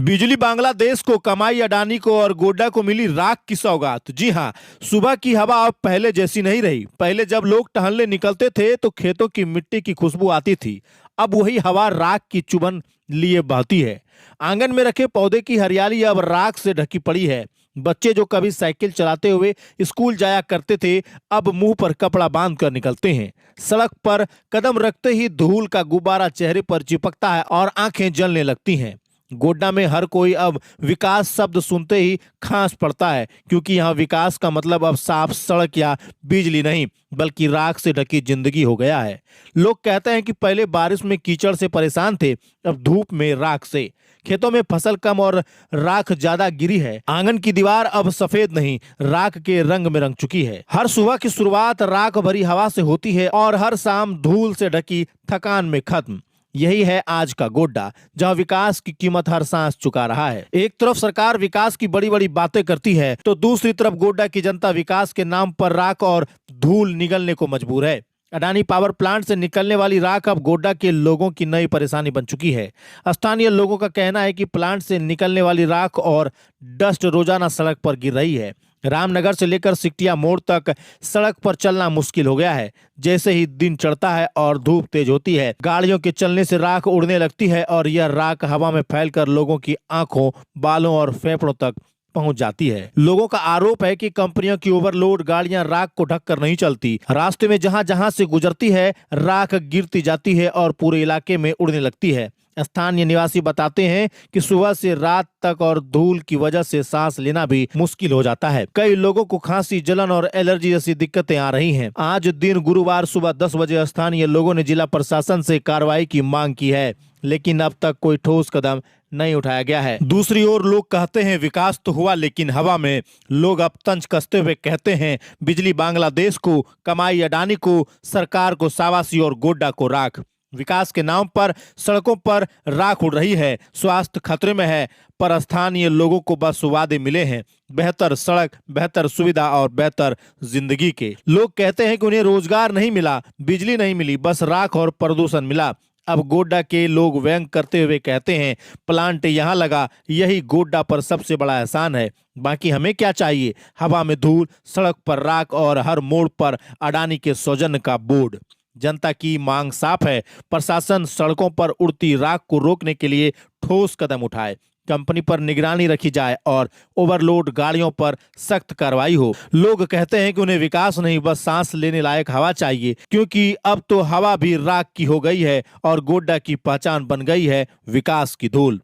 बिजली बांग्लादेश को, कमाई अडानी को और गोड्डा को मिली राख की सौगात। जी हाँ, सुबह की हवा अब पहले जैसी नहीं रही। पहले जब लोग टहलने निकलते थे तो खेतों की मिट्टी की खुशबू आती थी। अब वही हवा राख की चुभन लिए बहती है। आंगन में रखे पौधे की हरियाली अब राख से ढकी पड़ी है। बच्चे जो कभी साइकिल चलाते हुए स्कूल जाया करते थे, अब मुंह पर कपड़ा बांध कर निकलते हैं। सड़क पर कदम रखते ही धूल का गुब्बारा चेहरे पर चिपकता है और आंखें जलने लगती हैं। गोड्डा में हर कोई अब विकास शब्द सुनते ही खांस पड़ता है, क्योंकि यहाँ विकास का मतलब अब साफ सड़क या बिजली नहीं, बल्कि राख से ढकी जिंदगी हो गया है। लोग कहते हैं कि पहले बारिश में कीचड़ से परेशान थे, अब धूप में राख से। खेतों में फसल कम और राख ज्यादा गिरी है। आंगन की दीवार अब सफेद नहीं, राख के रंग में रंग चुकी है। हर सुबह की शुरुआत राख भरी हवा से होती है और हर शाम धूल से ढकी थकान में खत्म। यही है आज का गोड्डा, जहां विकास की कीमत हर सांस चुका रहा है। एक तरफ सरकार विकास की बड़ी बड़ी बातें करती है, तो दूसरी तरफ गोड्डा की जनता विकास के नाम पर राख और धूल निगलने को मजबूर है। अडानी पावर प्लांट से निकलने वाली राख अब गोड्डा के लोगों की नई परेशानी बन चुकी है। स्थानीय लोगों का कहना है कि प्लांट से निकलने वाली राख और डस्ट रोजाना सड़क पर गिर रही है। रामनगर से लेकर सिकटिया मोड़ तक सड़क पर चलना मुश्किल हो गया है। जैसे ही दिन चढ़ता है और धूप तेज होती है, गाड़ियों के चलने से राख उड़ने लगती है और यह राख हवा में फैलकर लोगों की आंखों, बालों और फेफड़ों तक पहुंच जाती है। लोगों का आरोप है कि कंपनियों की ओवरलोड गाड़ियां राख को ढककर नहीं चलती। रास्ते में जहां जहां से गुजरती है, राख गिरती जाती है और पूरे इलाके में उड़ने लगती है। स्थानीय निवासी बताते हैं कि सुबह से रात तक और धूल की वजह से सांस लेना भी मुश्किल हो जाता है। कई लोगों को खांसी, जलन और एलर्जी जैसी दिक्कतें आ रही हैं। आज दिन गुरुवार सुबह 10 बजे स्थानीय लोगों ने जिला प्रशासन से कार्रवाई की मांग की है, लेकिन अब तक कोई ठोस कदम नहीं उठाया गया है। दूसरी ओर लोग कहते हैं विकास तो हुआ, लेकिन हवा में। लोग अब तंज कसते हुए कहते हैं बिजली बांग्लादेश को, कमाई अडानी को, सरकार को शाबाशी और गोड्डा को राख। विकास के नाम पर सड़कों पर राख उड़ रही है, स्वास्थ्य खतरे में है, पर स्थानीय लोगों को बस वादे मिले हैं, बेहतर सड़क, बेहतर सुविधा और बेहतर जिंदगी के। लोग कहते हैं कि उन्हें रोजगार नहीं मिला, बिजली नहीं मिली, बस राख और प्रदूषण मिला। अब गोड्डा के लोग व्यंग करते हुए कहते हैं प्लांट यहाँ लगा, यही गोड्डा पर सबसे बड़ा एहसान है। बाकी हमें क्या चाहिए? हवा में धूल, सड़क पर राख और हर मोड़ पर अडानी के सौजन्य का बोर्ड। जनता की मांग साफ है, प्रशासन सड़कों पर उड़ती राख को रोकने के लिए ठोस कदम उठाए, कंपनी पर निगरानी रखी जाए और ओवरलोड गाड़ियों पर सख्त कार्रवाई हो। लोग कहते हैं कि उन्हें विकास नहीं, बस सांस लेने लायक हवा चाहिए, क्योंकि अब तो हवा भी राख की हो गई है और गोड्डा की पहचान बन गई है विकास की धूल।